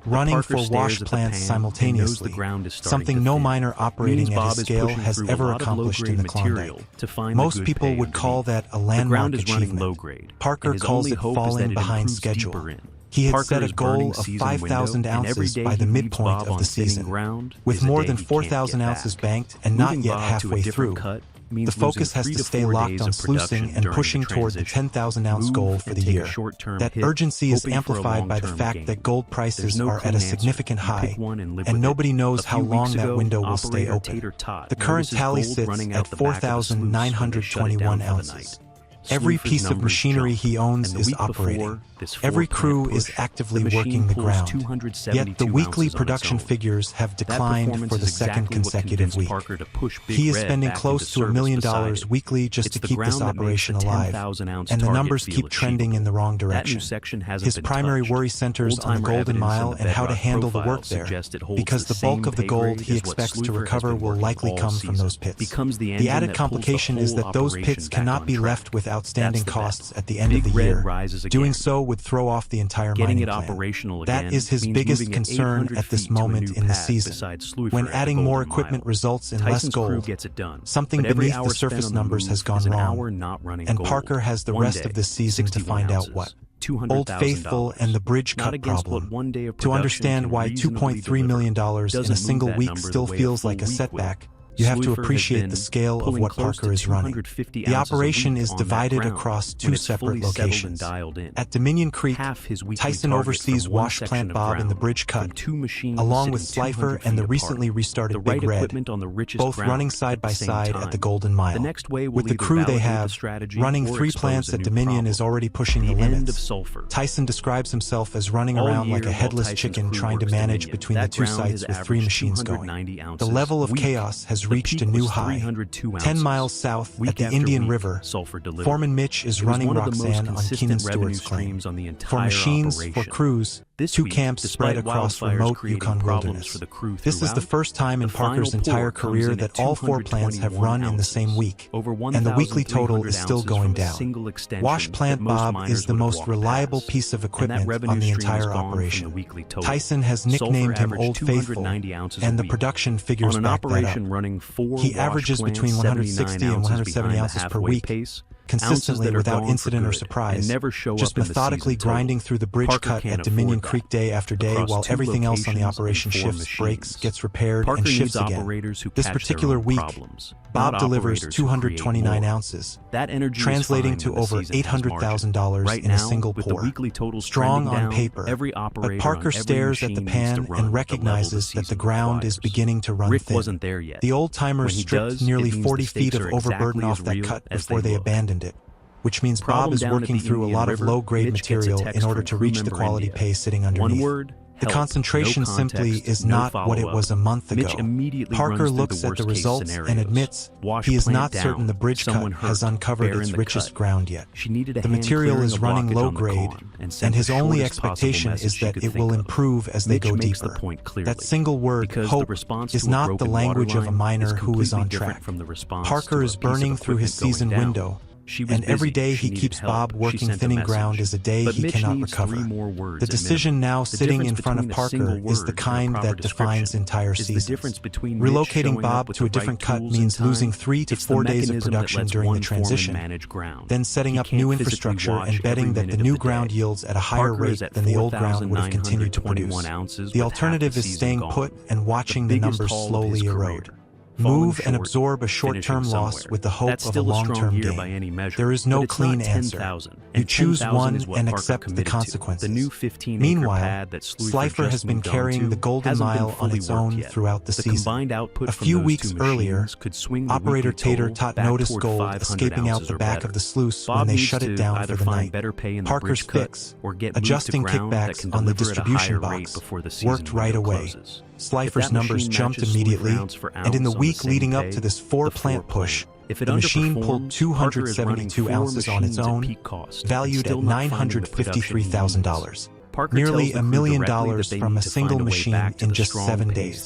running 4 wash plants simultaneously, something no miner operating at his scale has ever accomplished in the Klondike. Most people would call that a landmark achievement. Parker calls it falling behind schedule. He had set a goal of 5,000 ounces by the midpoint of the season. With more than 4,000 ounces banked and not yet halfway through, the focus has to stay locked on sluicing and pushing toward the 10,000-ounce goal for the year. That urgency is amplified by the fact that gold prices are at a significant high, and nobody knows how long that window will stay open. The current tally sits at 4,921 ounces. Every piece of machinery he owns is operating. Every crew is actively working the ground. Yet the weekly production figures have declined for the second consecutive week. He is spending close to $1 million weekly just to keep this operation alive, and the numbers keep trending in the wrong direction. His primary worry centers on the Golden Mile and how to handle the work there, because the bulk of the gold he expects to recover will likely come from those pits. The added complication is that those pits cannot be left with outstanding costs at the end of the year. Doing so would throw off the entire mining plan. That is his biggest concern at this moment in the season. When adding more equipment results in less gold, something beneath the surface numbers has gone wrong, and Parker has the rest of this season to find out what. Old Faithful and the bridge cut problem. To understand why $2.3 million in a single week still feels like a setback, you have to appreciate the scale of what Parker is running. The operation is divided across 2 separate locations. At Dominion Creek, Tyson oversees wash plant Bob in the bridge cut, along with Sluicifer and the recently restarted Big Red, both running side by side at the Golden Mile. With the crew they have, running 3 plants at Dominion is already pushing the limits. Tyson describes himself as running around like a headless chicken trying to manage between the 2 sites with 3 machines going. The level of chaos has reached a new high. 10 miles south at the Indian River, Foreman Mitch is running Roxanne on Keenan Stewart's claim. For machines, for crews, 2 camps spread across remote Yukon wilderness. This is the first time in Parker's entire career that all 4 plants have run in the same week, and the weekly total is still going down. Wash Plant Bob is the most reliable piece of equipment on the entire operation. Tyson has nicknamed him Old Faithful, and the production figures back that up. He averages between 160 and 170 ounces per week, consistently without incident or surprise, just methodically grinding through the bridge cut at Dominion Creek day after day while everything else on the operation shifts, breaks, gets repaired, and shifts again. This particular week, Bob delivers 229 ounces, translating to over $800,000 in a single pour. Strong on paper, but Parker stares at the pan and recognizes that the ground is beginning to run thin. The old-timers stripped nearly 40 feet of overburden off that cut before they abandoned it, which means Bob is working through a lot of low-grade material in order to reach the quality pay sitting underneath. The concentration simply is not what it was a month ago. Parker looks at the results and admits he is not certain the bridge cut has uncovered its richest ground yet. The material is running low grade, and his only expectation is that it will improve as they go deeper. That single word, hope, is not the language of a miner who is on track. Parker is burning through his season window, and every day he keeps Bob working thinning ground is a day he cannot recover. The decision now sitting in front of Parker is the kind that defines entire seasons. Relocating Bob to a different cut means losing 3 to 4 days of production during the transition, then setting up new infrastructure and betting that the new ground yields at a higher rate than the old ground would have continued to produce. The alternative is staying put and watching the numbers slowly erode. Move and absorb a short-term loss with the hope of a long-term gain. There is no clean answer. You choose one and accept the consequences. Meanwhile, Sluicifer has been carrying the Golden Mile on its own throughout the season. A few weeks earlier, Operator Tater taught Notice Gold escaping out the back of the sluice when they shut it down for the night. Parker's fix, adjusting kickbacks on the distribution box, worked right away. Sluicifer's numbers jumped immediately, and in the week leading up to this 4-plant push, the machine pulled 272 ounces on its own, valued at $953,000. Nearly $1 million from a single machine in just 7 days.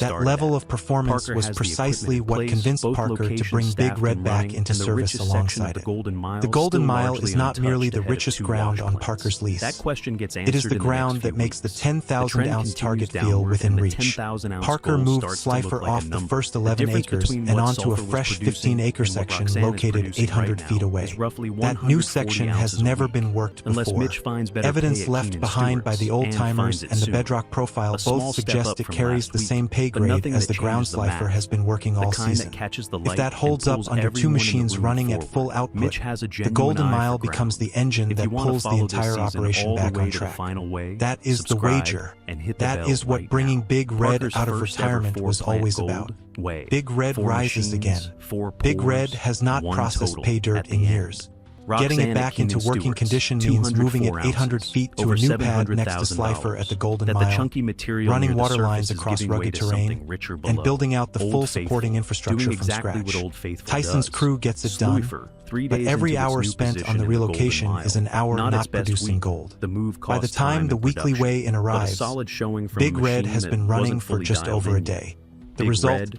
That level of performance was precisely what convinced Parker to bring Big Red back into service alongside it. The Golden Mile is not merely the richest ground on Parker's lease. It is the ground that makes the 10,000-ounce target feel within reach. Parker moved Sluicifer off the first 11 acres and onto a fresh 15-acre section located 800 feet away. That new section has never been worked before. Evidence left behind by the old-timers and the bedrock profile both suggest it carries the same pay grade as the ground Sluicifer has been working all season. If that holds up under two machines running at full output, the Golden Mile becomes the engine that pulls the entire operation back on track. That is the wager. That is what bringing Big Red out of retirement was always about. Big Red rises again. Big Red has not processed pay dirt in years. Getting it back into working condition means moving it 800 feet to a new pad next to Sluicifer at the Golden Mile, running water lines across rugged terrain, and building out the full supporting infrastructure from scratch. Tyson's crew gets it done, but every hour spent on the relocation is an hour not producing gold. By the time the weekly weigh-in arrives, Big Red has been running for just over a day. The result,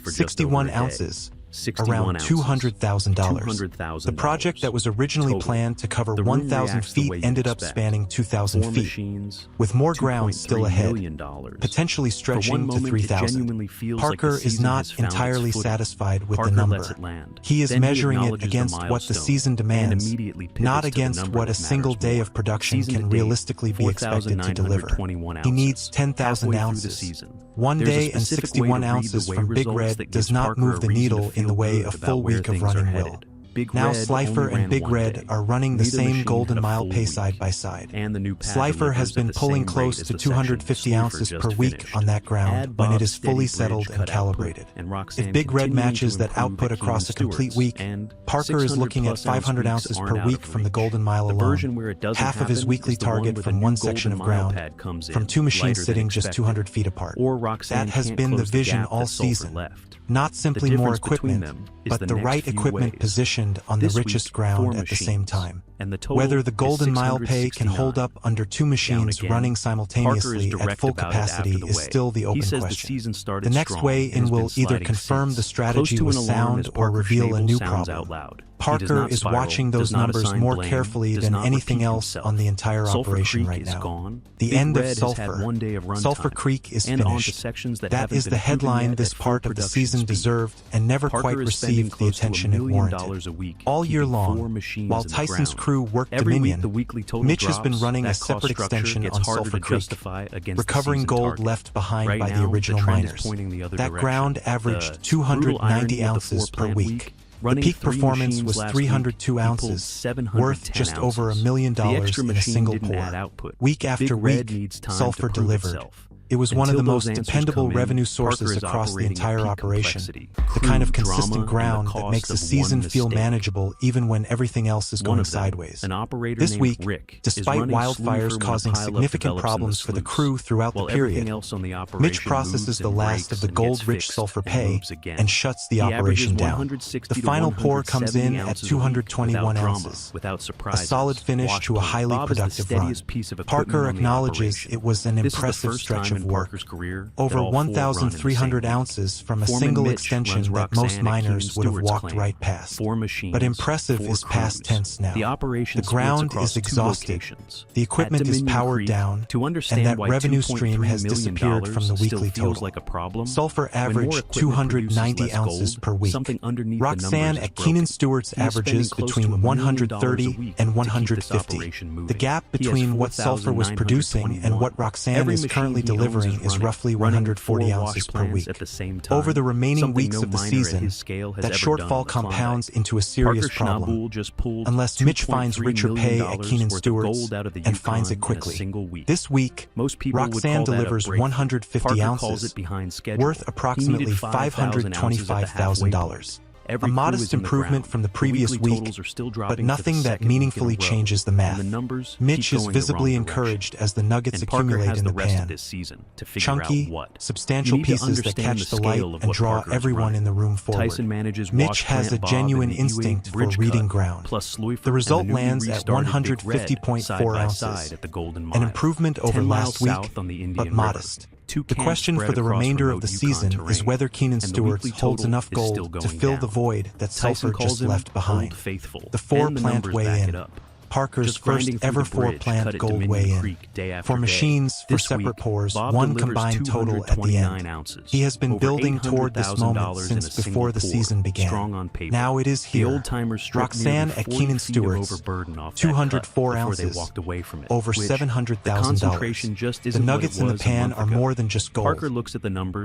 61 ounces. Around $200,000. The project that was originally planned to cover 1,000 feet ended up spanning 2,000 feet, with more ground still ahead, potentially stretching to 3,000. Parker is not entirely satisfied with the number. He is measuring it against what the season demands, not against what a single day of production can realistically be expected to deliver. He needs 10,000 ounces. 1 day and 61 ounces from Big Red does not move the needle in the way a full week of running will. Now Sluicifer and Big Red are running the same Golden Mile pay side by side. Sluicifer has been pulling close to 250 ounces per week on that ground when it is fully settled and calibrated. If Big Red matches that output across a complete week, Parker is looking at 500 ounces per week from the Golden Mile alone, half of his weekly target from one section of ground, from two machines sitting just 200 feet apart. That has been the vision all season. Not simply more equipment, but the right equipment positioned on the richest ground at the same time. Whether the Golden Mile pay can hold up under two machines running simultaneously at full capacity is still the open question. The next weigh-in will either confirm the strategy was sound or reveal a new problem. Parker is watching those numbers more carefully than anything else on the entire operation right now. The end of Sulphur. Sulphur Creek is finished. That is the headline this part of the season deserved and never quite received the attention it warranted. All year long, while Tyson's crew worked Dominion, Mitch has been running a separate extension on Sulphur Creek, recovering gold left behind by the original miners. That ground averaged 290 ounces per week. The peak performance was 302 ounces, worth just over $1 million in a single pour. Week after week, Sulphur delivered. It was one of the most dependable revenue sources across the entire operation, the kind of consistent ground that makes a season feel manageable even when everything else is going sideways. This week, despite wildfires causing significant problems for the crew throughout the period, Mitch processes the last of the gold-rich sulfur pay and shuts the operation down. The final pour comes in at 221 ounces, a solid finish to a highly productive run. Parker acknowledges it was an impressive stretch of work. Over 1,300 ounces from a single extension that most miners would have walked right past. But impressive is past tense now. The ground is exhausted, the equipment is powered down, and that revenue stream has disappeared from the weekly total. Sulphur averaged 290 ounces per week. Roxanne at Keenan Stewart's averages between 130 and 150. The gap between what Sulphur was producing and what Roxanne is currently delivering is roughly 140 ounces per week. Over the remaining weeks of the season, that shortfall compounds into a serious problem, unless Mitch finds richer pay at Keenan Stewart's and finds it quickly. This week, Roxanne delivers 150 ounces, worth approximately $525,000. A modest improvement from the previous week, but nothing that meaningfully changes the math. Mitch is visibly encouraged as the nuggets accumulate in the pan. Chunky, substantial pieces that catch the light and draw everyone in the room forward. Mitch has a genuine instinct for reading ground. The result lands at 150.4 ounces, an improvement over last week, but modest. The question for the remainder of the season is whether Keenan Stewart holds enough gold to fill the void that Sulphur just left behind. The four-plant weigh-in. Parker's first ever four-plant gold weigh-in. For machines, for separate pours, one combined total at the end. He has been building toward this moment since before the season began. Now it is here. Roxanne at Keenan Stewart's, 204 ounces, over $700,000. The nuggets in the pan are more than just gold.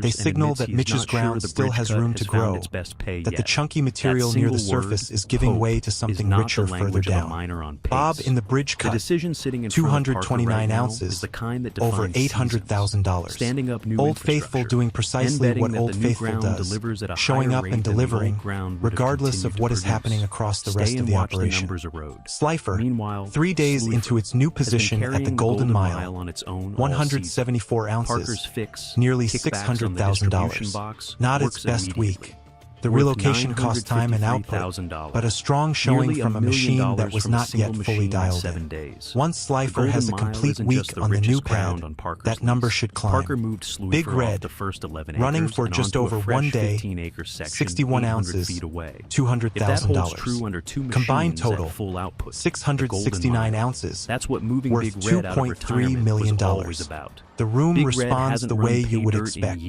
They signal that Mitch's ground still has room to grow, that the chunky material near the surface is giving way to something richer further down. Bob in the bridge cut, 229 ounces, over $800,000. Old Faithful doing precisely what Old Faithful does, showing up and delivering, regardless of what is happening across the rest of the operation. Sluicifer, 3 days into its new position at the Golden Mile, 174 ounces, nearly $600,000. Not its best week. The relocation cost time and output, but a strong showing from a machine that was not yet fully dialed in. Once Sluicifer has a complete week on the new pad, that number should climb. Big Red, running for just over 1 day, 61 ounces, $200,000. Combined total, 669 ounces, worth $2.3 million. The room responds the way you would expect.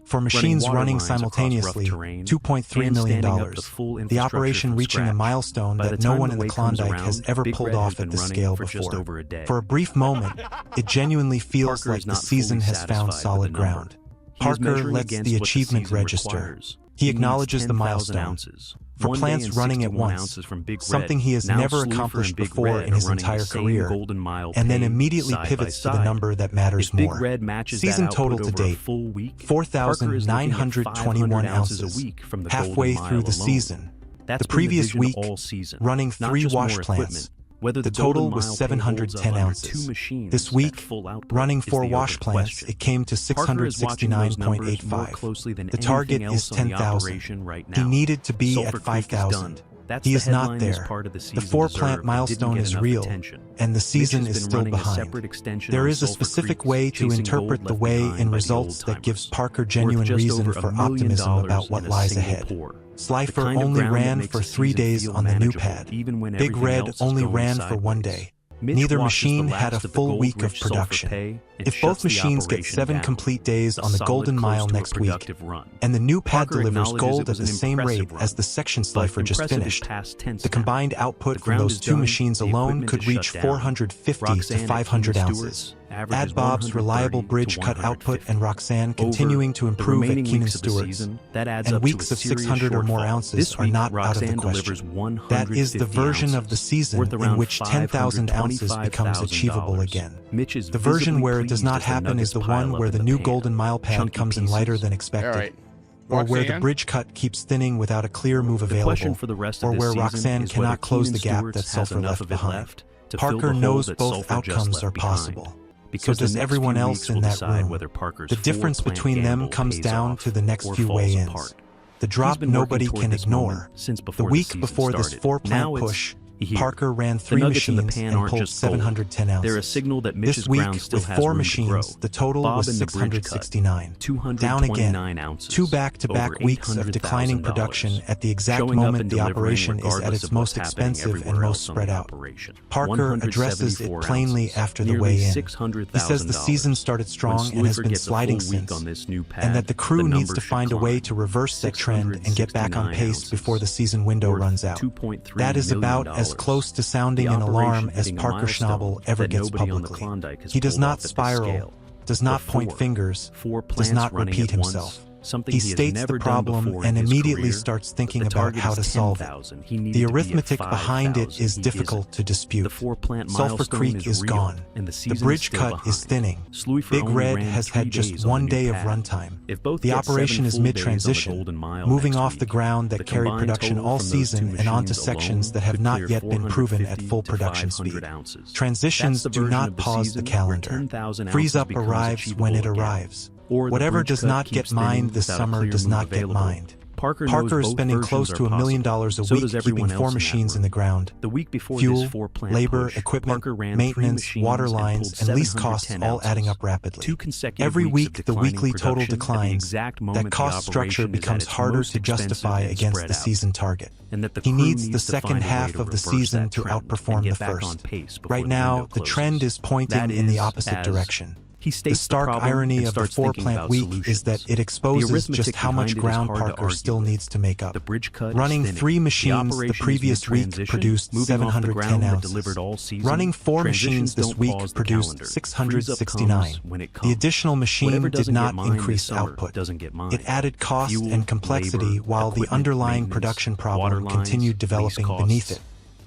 For machines running simultaneously, $2.3 million. The operation reaching a milestone that no one in the Klondike has ever pulled off at this scale before. For a brief moment, it genuinely feels like the season has found solid ground. Parker lets the achievement register. He acknowledges the milestone. For plants running at once, something he has never accomplished before in his entire career, and then immediately pivots to the number that matters more. Season total to date, 4,921 ounces, halfway through the season. The previous week, running 3 wash plants, the total was 710 ounces. This week, running 4 wash plants, it came to 669.85. The target is 10,000. He needed to be at 5,000. He is not there. The 4-plant milestone is real, and the season is still behind. There is a specific way to interpret the weigh-in results that gives Parker genuine reason for optimism about what lies ahead. Sluicifer only ran for 3 days on the new pad. Big Red only ran for 1 day. Neither machine had a full week of production. If both machines get 7 complete days on the Golden Mile next week, and the new pad delivers gold at the same rate as the section Sluicifer just finished, the combined output from those 2 machines alone could reach 450 to 500 ounces. Add Bob's reliable bridge cut output and Roxanne continuing to improve at Keenan Stewart's, and weeks of 600 or more ounces are not out of the question. That is the version of the season in which 10,000 ounces becomes achievable again. The version where it does not happen is the one where the new Golden Mile pad comes in lighter than expected, or where the bridge cut keeps thinning without a clear move available, or where Roxanne cannot close the gap that Sulphur left behind. Parker knows both outcomes are possible. So does everyone else in that room. The difference between them comes down to the next few weigh-ins. The drop nobody can ignore. The week before this 4-plant push, Parker ran 3 machines and pulled 710 ounces. This week, with 4 machines, the total was 669. Down again. 2 back-to-back weeks of declining production at the exact moment the operation is at its most expensive and most spread out. Parker addresses it plainly after the weigh-in. He says the season started strong and has been sliding since, and that the crew needs to find a way to reverse that trend and get back on pace before the season window runs out. That is about as close to sounding an alarm as Parker Schnabel ever gets publicly. He does not spiral, does not point fingers, does not repeat himself. He states the problem and immediately starts thinking about how to solve it. The arithmetic behind it is difficult to dispute. Sulphur Creek is gone. The bridge cut is thinning. Big Red has had just 1 day of runtime. The operation is mid-transition, moving off the ground that carried production all season and onto sections that have not yet been proven at full production speed. Transitions do not pause the calendar. Freeze up arrives when it arrives. Whatever does not get mined this summer does not get mined. Parker is spending close to $1 million a week keeping 4 machines in the ground. Fuel, labor, equipment, maintenance, water lines, and lease costs all adding up rapidly. Every week the weekly total declines. That cost structure becomes harder to justify against the season target. He needs the second half of the season to outperform the first. Right now, the trend is pointing in the opposite direction. The stark irony of the 4-plant week is that it exposes just how much ground Parker still needs to make up. Running 3 machines the previous week produced 710 ounces. Running 4 machines this week produced 669. The additional machine did not increase output. It added cost and complexity while the underlying production problem continued developing beneath it.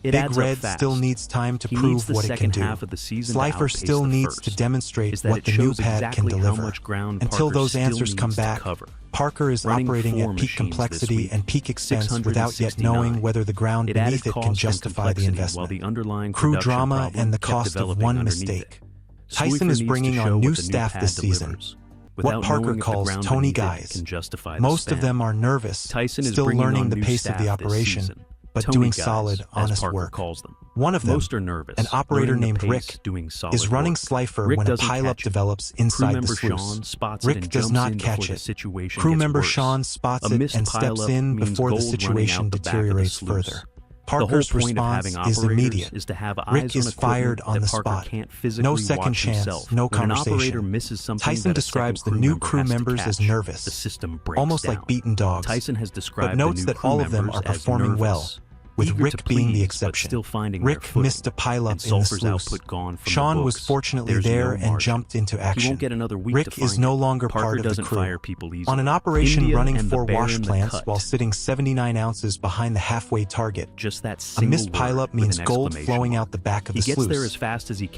Big Red still needs time to prove what it can do. Sluicifer still needs to demonstrate what the new pad can deliver. Until those answers come back, Parker is operating at peak complexity and peak expense without yet knowing whether the ground beneath it can justify the investment. Crew drama and the cost of one mistake. Tyson is bringing on new staff this season. What Parker calls Tony guys. Most of them are nervous, still learning the pace of the operation, but doing solid, honest work. One of them, an operator named Rick, is running Sluicifer when a pileup develops inside the sluice. Rick does not catch it. Crew member Sean spots it and steps in before the situation deteriorates further. Parker's response is immediate. Rick is fired on the spot. No second chance, no conversation. Tyson describes the new crew members as nervous, almost like beaten dogs, but notes that all of them are performing well, with Rick being the exception. Rick missed a pileup in the sluice. Sean was fortunately there and jumped into action. Rick is no longer part of the crew. On an operation running 4 wash plants while sitting 79 ounces behind the halfway target, a missed pileup means gold flowing out the back of the sluice.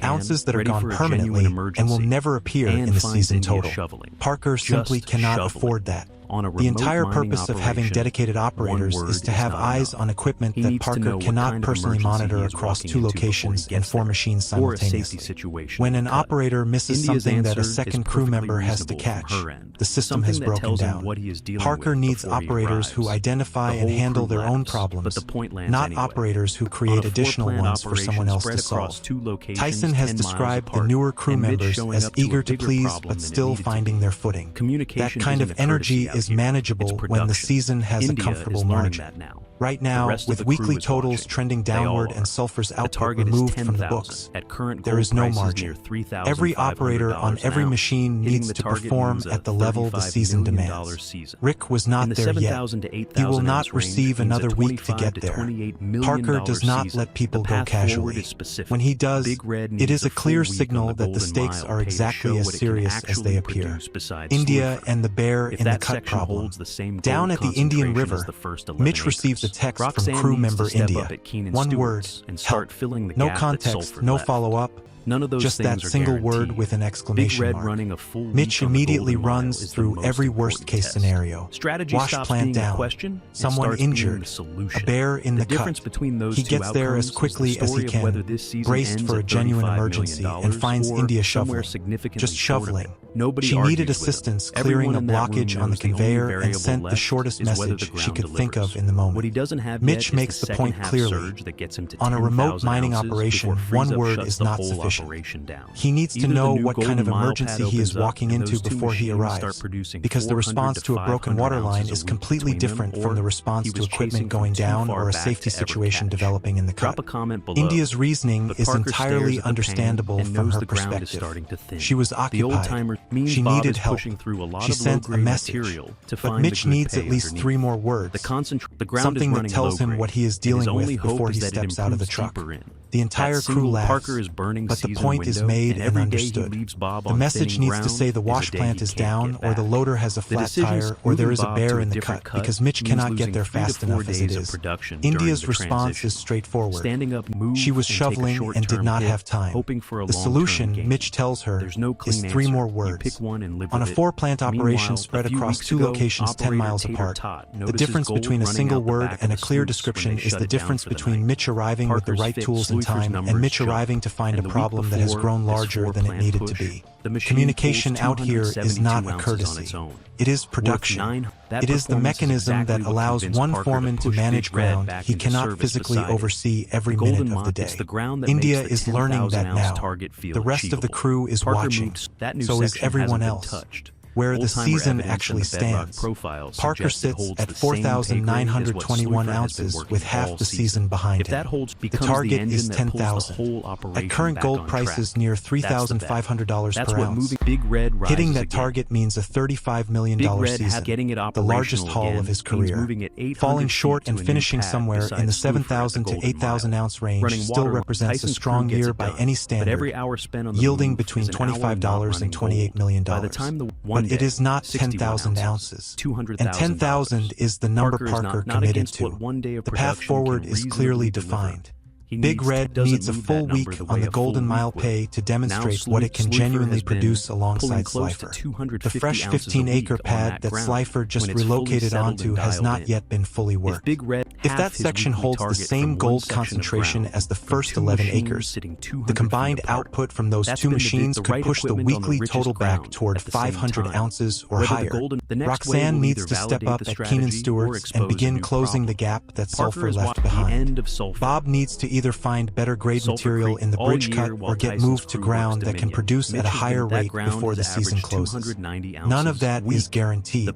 Ounces that are gone permanently and will never appear in the season total. Parker simply cannot afford that. The entire purpose of having dedicated operators is to have eyes on equipment that Parker cannot personally monitor across 2 locations and 4 machines simultaneously. When an operator misses something that a second crew member has to catch, the system has broken down. Parker needs operators who identify and handle their own problems, not operators who create additional ones for someone else to solve. Tyson has described the newer crew members as eager to please but still finding their footing. That kind of energy is manageable when the season has a comfortable margin. Right now, with weekly totals trending downward and Sulphur's output removed from the books, there is no margin. Every operator on every machine needs to perform at the level the season demands. Rick was not there yet. He will not receive another week to get there. Parker does not let people go casually. When he does, it is a clear signal that the stakes are exactly as serious as they appear. India and the bear in the cut problem. Down at the Indian River, Mitch receives a text from crew member India. One word, help. No context, no follow-up. Just that single word with an exclamation mark. Mitch immediately runs through every worst-case scenario. Wash plant down, someone injured, a bear in the cut. He gets there as quickly as he can, braced for a genuine emergency, and finds India shoveling. Just shoveling. She needed assistance clearing a blockage on the conveyor and sent the shortest message she could think of in the moment. Mitch makes the point clearly. On a remote mining operation, one word is not sufficient. He needs to know what kind of emergency he is walking into before he arrives, because the response to a broken water line is completely different from the response to equipment going down or a safety situation developing in the cut. India's reasoning is entirely understandable from her perspective. She was occupied. She needed help. She sent a message. But Mitch needs at least 3 more words, something that tells him what he is dealing with before he steps out of the truck. The entire crew laughs, but the point is made and understood. The message needs to say the wash plant is down, or the loader has a flat tire, or there is a bear in the cut, because Mitch cannot get there fast enough as it is. India's response is straightforward. She was shoveling and did not have time. The solution, Mitch tells her, is 3 more words. On a 4-plant operation spread across 2 locations 10 miles apart, the difference between a single word and a clear description is the difference between Mitch arriving with the right tools and time and Mitch arriving to find a problem that has grown larger than it needed to be. Communication out here is not a courtesy. It is production. It is the mechanism that allows one foreman to manage ground he cannot physically oversee every minute of the day. India is learning that now. The rest of the crew is watching. So is everyone else. Where the season actually stands. Parker sits at 4,921 ounces with half the season behind him. The target is 10,000. At current gold prices near $3,500 per ounce. Hitting that target means a $35 million season, the largest haul of his career. Falling short and finishing somewhere in the 7,000 to 8,000 ounce range still represents a strong year by any standard, yielding between $25 and $28 million. But it is not 10,000 ounces, and 10,000 is the number Parker committed to. The path forward is clearly defined. Big Red needs a full week on the Golden Mile pay to demonstrate what it can genuinely produce alongside Sluicifer. The fresh 15-acre pad that Sluicifer just relocated onto has not yet been fully worked. If that section holds the same gold concentration as the first 11 acres, the combined output from those 2 machines could push the weekly total back toward 500 ounces or higher. Roxanne needs to step up at Keenan Stewart's and begin closing the gap that Sulfur left behind. Bob needs to either find better grade material in the bridge cut or get moved to ground that can produce at a higher rate before the season closes. None of that is guaranteed.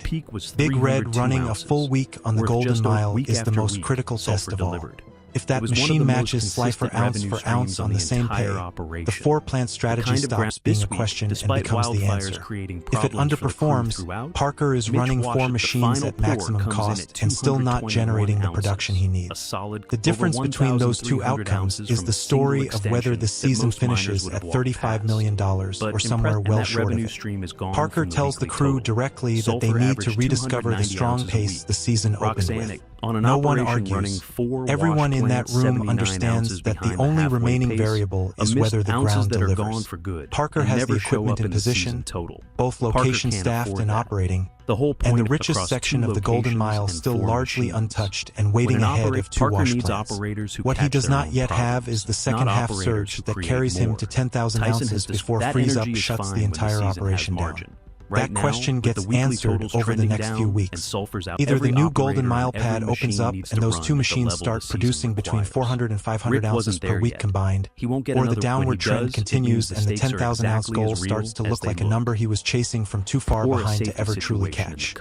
Big Red running a full week on the Golden Mile is the most critical test of all. If that machine matches Sluicifer ounce for ounce on the same pay, the 4-plant strategy stops being a question and becomes the answer. If it underperforms, Parker is running 4 machines at maximum cost and still not generating the production he needs. The difference between those 2 outcomes is the story of whether the season finishes at $35 million or somewhere well short of it. Parker tells the crew directly that they need to rediscover the strong pace the season opened with. No one argues. Everyone in that room understands that the only remaining variable is whether the ground delivers. Parker has the equipment in position, both location staffed and operating, and the richest section of the Golden Mile still largely untouched and waiting ahead of 2 wash plants. What he does not yet have is the second half surge that carries him to 10,000 ounces before freeze up shuts the entire operation down. That question gets answered over the next few weeks. Either the new Golden Mile pad opens up and those 2 machines start producing between 400 and 500 ounces per week combined, or the downward trend continues and the 10,000 ounce goal starts to look like a number he was chasing from too far behind to ever truly catch.